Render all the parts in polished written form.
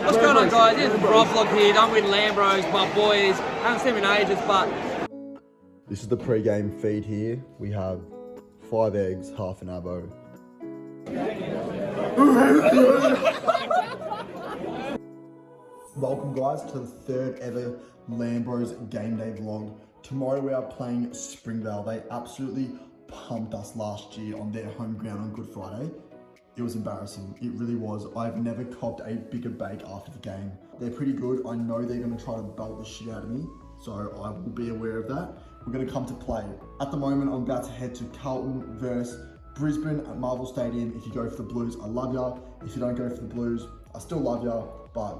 What's going on, guys? It's Rob Vlog here. I'm with Lambros, my boys. Haven't seen them in ages, but This is the pre-game feed here. We have 5 eggs, half an avo. Welcome guys to the 3rd ever Lambros game day vlog. Tomorrow we are playing Springvale. They absolutely pumped us last year on their home ground on Good Friday. It was embarrassing, it really was. I've never copped a bigger bake after the game. They're pretty good. I know they're gonna try to belt the shit out of me, so I will be aware of that. We're gonna come to play. At the moment, I'm about to head to Carlton versus Brisbane at Marvel Stadium. If you go for the Blues, I love ya. If you don't go for the Blues, I still love ya, but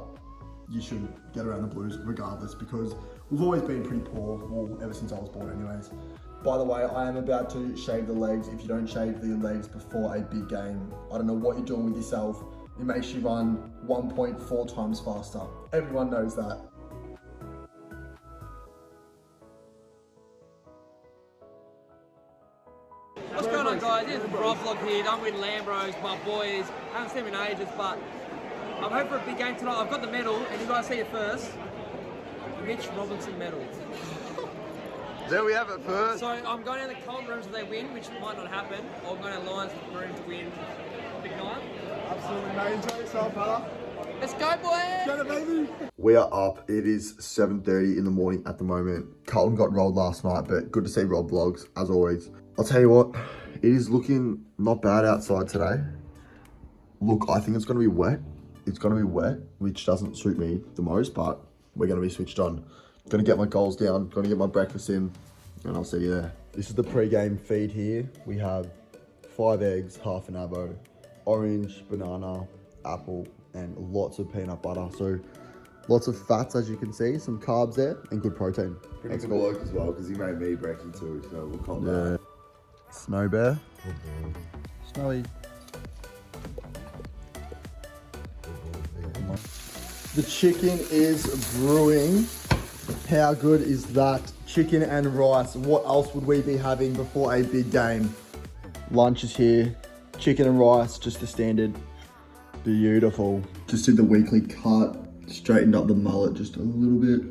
you should get around the Blues regardless because we've always been pretty poor, well, ever since I was born anyways. By the way, I am about to shave the legs. If you don't shave the legs before a big game, I don't know what you're doing with yourself. It makes you run 1.4 times faster. Everyone knows that. what's going on, guys? It's Rob Vlog here. I'm with Lambros, my boys. Haven't seen them in ages, but I'm hoping for a big game tonight. I've got the medal, and you guys see it first. Mitch Robinson medal. There we have it first. So I'm going down the Carlton rooms if they win, which might not happen, or I'm going to Lions room to win. Big night. Absolutely, mate. Enjoy yourself, fella. Let's go, boys! Get it, baby. We are up. It is 7:30 in the morning at the moment. Carlton got rolled last night, but good to see Rob Vlogs, as always. I'll tell you what, it is looking not bad outside today. Look, I think it's going to be wet. It's going to be wet, which doesn't suit me the most, but we're going to be switched on. Going to get my goals down, going to get my breakfast in, and I'll see you there. This is the pre-game feed here. We have 5 eggs, half an avo, orange, banana, apple, and lots of peanut butter. So lots of fats, as you can see, some carbs there, and good protein. Pretty good bloke as well, because he made me brekkie too, so we'll call that. Snow bear. Snowy. The chicken is brewing. How good is that? Chicken and rice. What else would we be having before a big game? Lunch is here. Chicken and rice, just the standard. Beautiful. Just did the weekly cut. Straightened up the mullet just a little bit.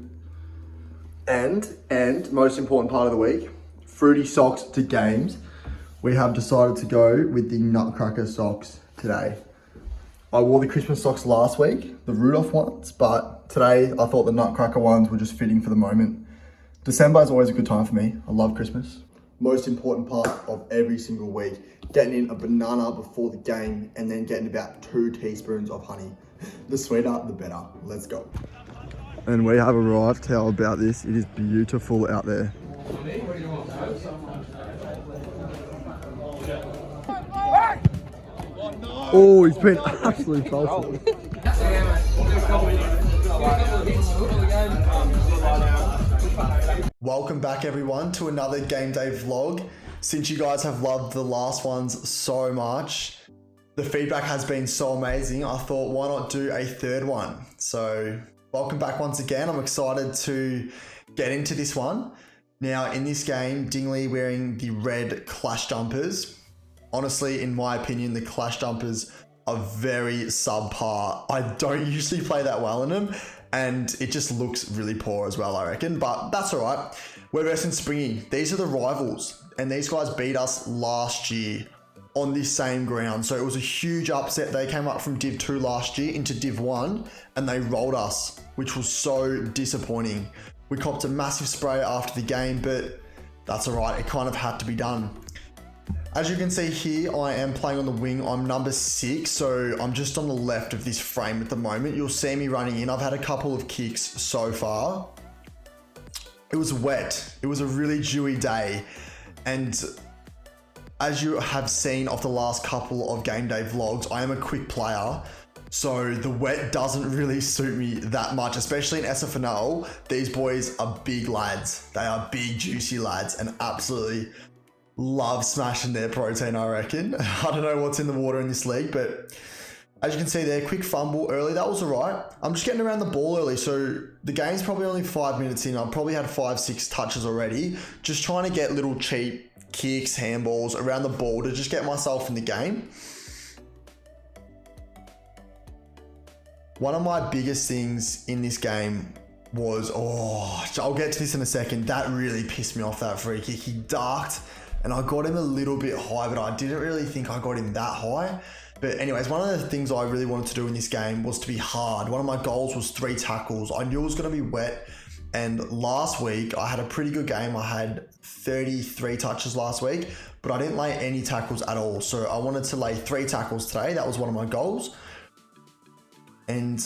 And most important part of the week, fruity socks to games. We have decided to go with the Nutcracker socks today. I wore the Christmas socks last week, the Rudolph ones, but today I thought the Nutcracker ones were just fitting for the moment. December is always a good time for me. I love Christmas. Most important part of every single week, getting in a banana before the game and then getting about 2 teaspoons of honey. The sweeter, the better. Let's go. And we have arrived. How about this? It is beautiful out there. Oh, he's been absolutely false. Welcome back everyone to another game day vlog. Since you guys have loved the last ones so much, the feedback has been so amazing, I thought why not do a 3rd one. So welcome back once again. I'm excited to get into this one. Now in this game, Dingley wearing the red Clash jumpers. Honestly, in my opinion, the Clash jumpers are very subpar. I don't usually play that well in them, and it just looks really poor as well, I reckon, but that's all right. We're versing Springy. These are the rivals, and these guys beat us last year on this same ground, so it was a huge upset. They came up from Div 2 last year into Div 1, and they rolled us, which was so disappointing. We copped a massive spray after the game, but that's all right. It kind of had to be done. As you can see here, I am playing on the wing. I'm number 6, so I'm just on the left of this frame at the moment. You'll see me running in. I've had a couple of kicks so far. It was wet. It was a really dewy day. And as you have seen off the last couple of game day vlogs, I am a quick player. So the wet doesn't really suit me that much, especially in SFNL. These boys are big lads. They are big, juicy lads, and absolutely love smashing their protein, I reckon. I don't know what's in the water in this league, but as you can see there, quick fumble early. That was all right. I'm just getting around the ball early, so the game's probably only 5 minutes in. I've probably had 5-6 touches already. Just trying to get little cheap kicks, handballs around the ball to just get myself in the game. One of my biggest things in this game was, I'll get to this in a second. That really pissed me off, that free kick. He darked and I got him a little bit high, but I didn't really think I got him that high. But anyways, one of the things I really wanted to do in this game was to be hard. One of my goals was 3 tackles. I knew it was going to be wet. And last week, I had a pretty good game. I had 33 touches last week, but I didn't lay any tackles at all. So I wanted to lay 3 tackles today. That was one of my goals. And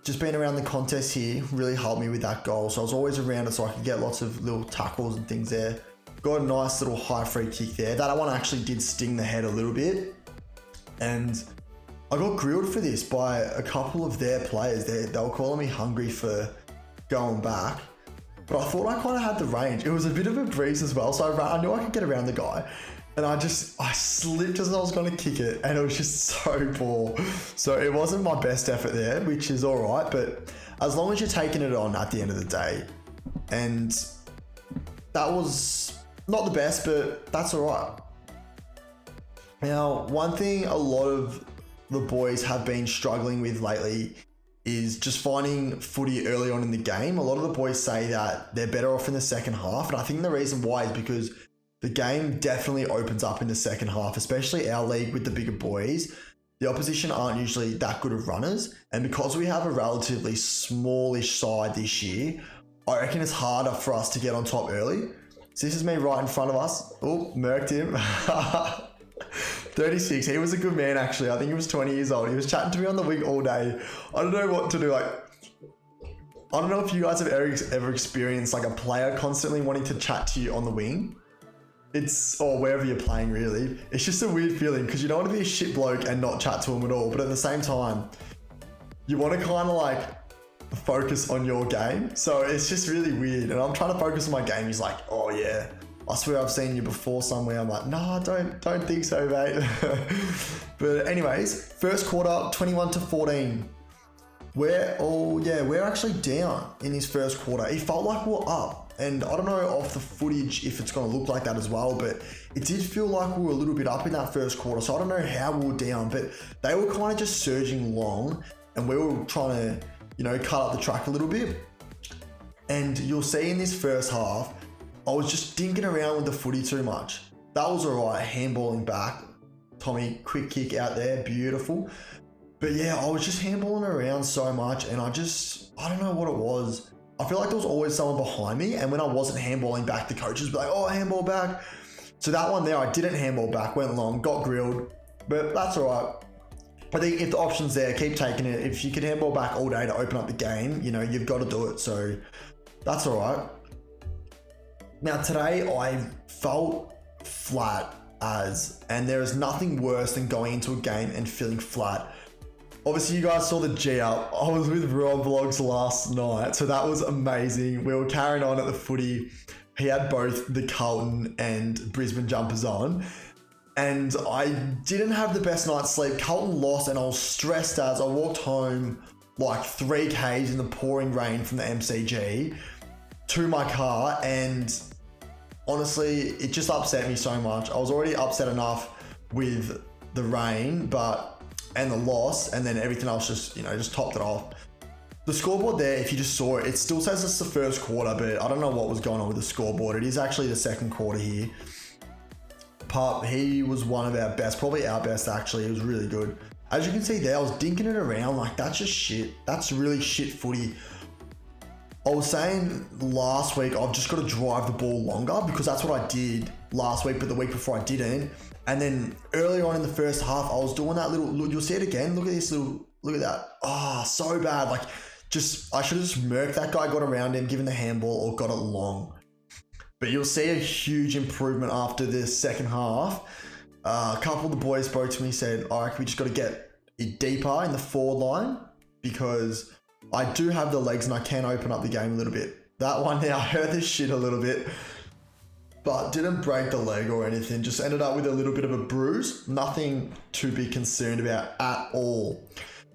just being around the contest here really helped me with that goal. So I was always around it so I could get lots of little tackles and things there. Got a nice little high free kick there. That one actually did sting the head a little bit. And I got grilled for this by a couple of their players. They were calling me hungry for going back. But I thought I kind of had the range. It was a bit of a breeze as well. So I knew I could get around the guy. And I slipped as I was going to kick it. And it was just so poor. So it wasn't my best effort there, which is all right. But as long as you're taking it on at the end of the day. And that was not the best, but that's all right. Now, one thing a lot of the boys have been struggling with lately is just finding footy early on in the game. A lot of the boys say that they're better off in the second half. And I think the reason why is because the game definitely opens up in the second half, especially our league with the bigger boys. The opposition aren't usually that good of runners. And because we have a relatively smallish side this year, I reckon it's harder for us to get on top early. So this is me right in front of us. Oh, murked him. 36. He was a good man, actually. I think he was 20 years old. He was chatting to me on the wing all day. I don't know what to do. I don't know if you guys have ever experienced like a player constantly wanting to chat to you on the wing. Or wherever you're playing, really. It's just a weird feeling because you don't want to be a shit bloke and not chat to him at all. But at the same time, you want to kind of like focus on your game. So it's just really weird. And I'm trying to focus on my game. He's like, oh yeah, I swear I've seen you before somewhere. I'm like, no, don't think so, mate. But anyways, first quarter, 21-14. We're actually down in this first quarter. It felt like we're up. And I don't know off the footage if it's going to look like that as well, but it did feel like we were a little bit up in that first quarter. So I don't know how we were down, but they were kind of just surging long and we were trying to, cut up the track a little bit. And you'll see in this first half, I was just dinking around with the footy too much. That was all right, handballing back. Tommy, quick kick out there, beautiful. But yeah, I was just handballing around so much and I don't know what it was. I feel like there was always someone behind me, and when I wasn't handballing back, the coaches were like, oh, handball back. So that one there, I didn't handball back, went long, got grilled, but that's all right. I think if the option's there, keep taking it. If you can handball back all day to open up the game, you've got to do it. So that's all right. Now today, I felt flat and there is nothing worse than going into a game and feeling flat. Obviously, you guys saw the G up. I was with Rob Vlogs last night, so that was amazing. We were carrying on at the footy. He had both the Carlton and Brisbane jumpers on. And I didn't have the best night's sleep. Carlton lost and I was stressed as I walked home like 3Ks in the pouring rain from the MCG to my car. And honestly, it just upset me so much. I was already upset enough with the rain, and the loss, and then everything else just topped it off. The scoreboard there, if you just saw it, it still says it's the first quarter, but I don't know what was going on with the scoreboard. It is actually the second quarter here. He was one of our best, probably our best actually. It was really good. As you can see there, I was dinking it around like that's just shit. That's really shit footy. I was saying last week, I've just got to drive the ball longer because that's what I did last week, but the week before I didn't. And then earlier on in the first half, I was doing that little, you'll see it again. Look at this look at that. Oh, so bad. Like I should have just murked that guy, got around him, given the handball or got it long. But you'll see a huge improvement after this second half. A couple of the boys spoke to me, said, I reckon we just got to get it deeper in the forward line because I do have the legs and I can open up the game a little bit. That one there, I heard this shit a little bit. But didn't break the leg or anything, just ended up with a little bit of a bruise. Nothing to be concerned about at all.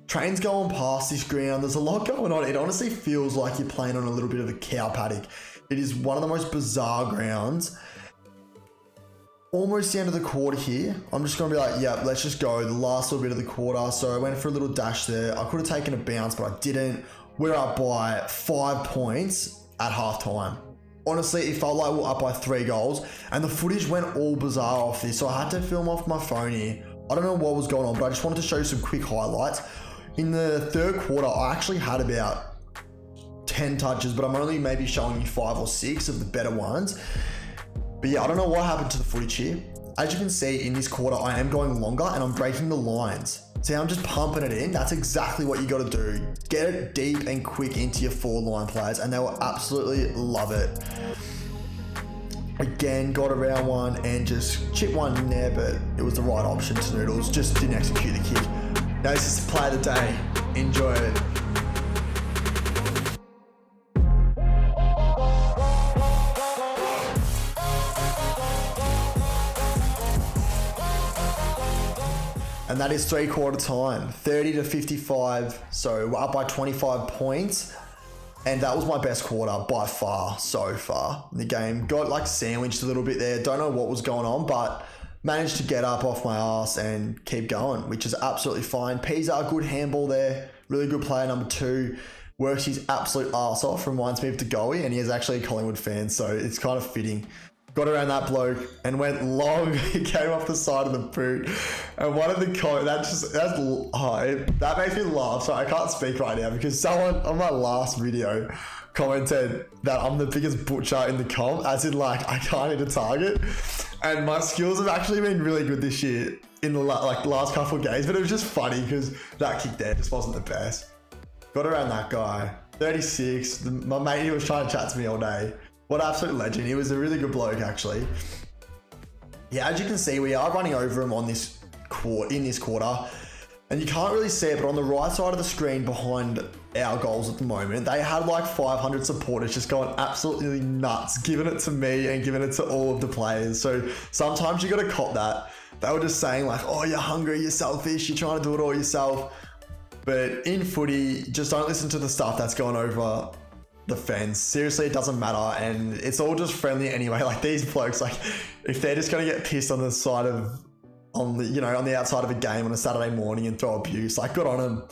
Trains going past this ground, there's a lot going on. It honestly feels like you're playing on a little bit of a cow paddock. It is one of the most bizarre grounds. almost the end of the quarter here. I'm just going to be like, yeah, let's just go. The last little bit of the quarter. So I went for a little dash there. I could have taken a bounce, but I didn't. We're up by 5 points at halftime. Honestly, it felt like we were up by 3 goals, and the footage went all bizarre off this. So I had to film off my phone here. I don't know what was going on, but I just wanted to show you some quick highlights. In the third quarter, I actually had about 10 touches, but I'm only maybe showing you 5 or 6 of the better ones. But yeah, I don't know what happened to the footage here. As you can see, in this quarter, I am going longer and I'm breaking the lines. See, I'm just pumping it in. That's exactly what you got to do. Get it deep and quick into your forward line players, and they will absolutely love it. Again, got around one and just chip one in there, but it was the right option to Noodles. Just didn't execute the kick. Now this is the play of the day. Enjoy it. And that is 3/4 time, 30 to 55. So we're up by 25 points. And that was my best quarter by far, so far in the game. Got like sandwiched a little bit there. Don't know what was going on, but managed to get up off my ass and keep going, which is absolutely fine. Pisa, a good handball there. Really good player, number 2. Works his absolute arse off. Reminds me of DeGoey, and he is actually a Collingwood fan, so it's kind of fitting. Got around that bloke and went long. He came off the side of the boot, and one of the comments that makes me laugh. So I can't speak right now because someone on my last video commented that I'm the biggest butcher in the comp, as in like I can't hit a target, and my skills have actually been really good this year in the last couple of games. But it was just funny because that kick there just wasn't the best. Got around that guy, 36. My mate, he was trying to chat to me all day. What an absolute legend. He was a really good bloke, actually. Yeah, as you can see, we are running over him on this in this quarter. And you can't really see it, but on the right side of the screen behind our goals at the moment, they had like 500 supporters just going absolutely nuts, giving it to me and giving it to all of the players. So sometimes you got to cop that. They were just saying like, oh, you're hungry, you're selfish, you're trying to do it all yourself. But in footy, just don't listen to the stuff that's going over the fence. Seriously, it doesn't matter, and it's all just friendly anyway. Like these blokes, like if they're just gonna get pissed on the side of on the outside of a game on a Saturday morning and throw abuse, like good on them.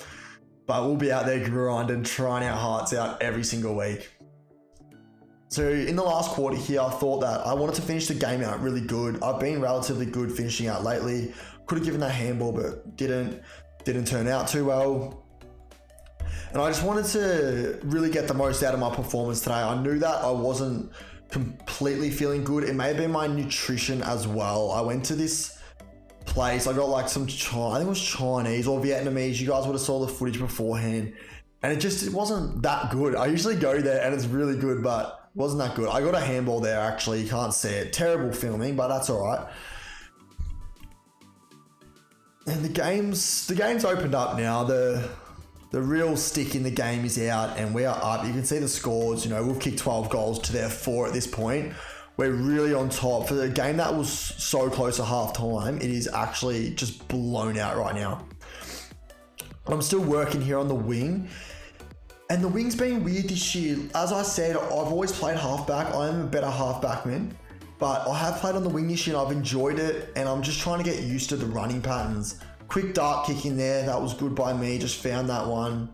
But we'll be out there grinding, trying our hearts out every single week. So in the last quarter here, I thought that I wanted to finish the game out really good. I've been relatively good finishing out lately. Could have given that handball, but didn't turn out too well. And I just wanted to really get the most out of my performance today. I knew that I wasn't completely feeling good. It may have been my nutrition as well. I went to this place. I got like some, I think it was Chinese or Vietnamese. You guys would have saw the footage beforehand. And it wasn't that good. I usually go there and it's really good, but it wasn't that good. I got a handball there actually. You can't see it. Terrible filming, but that's all right. And the game's opened up now. The real stick in the game is out and we are up. You can see the scores. We've kicked 12 goals to their 4 at this point. We're really on top. For the game that was so close to half time, it is actually just blown out right now. I'm still working here on the wing. And the wing's been weird this year. As I said, I've always played halfback. I am a better halfbackman. But I have played on the wing this year and I've enjoyed it. And I'm just trying to get used to the running patterns. Quick dart kick in there. That was good by me. Just found that one.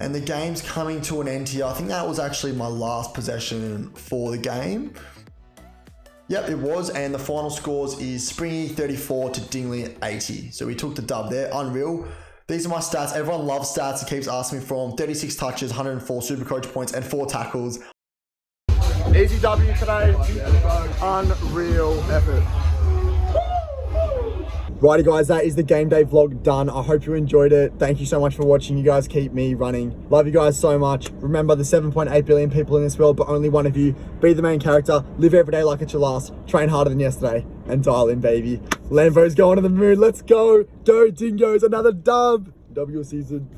And the game's coming to an end here. I think that was actually my last possession for the game. Yep, it was. And the final scores is Springy 34 to Dingley 80. So we took the dub there. Unreal. These are my stats. Everyone loves stats. It keeps asking me for them. 36 touches, 104 Supercoach points, and 4 tackles. Easy W today. Unreal effort. Righty guys, that is the game day vlog done. I hope you enjoyed it. Thank you so much for watching. You guys keep me running. Love you guys so much. Remember, there's 7.8 billion people in this world, but only one of you. Be the main character. Live every day like it's your last. Train harder than yesterday. And dial in, baby. Lambo's going to the moon. Let's go. Go Dingoes. Another dub. W season.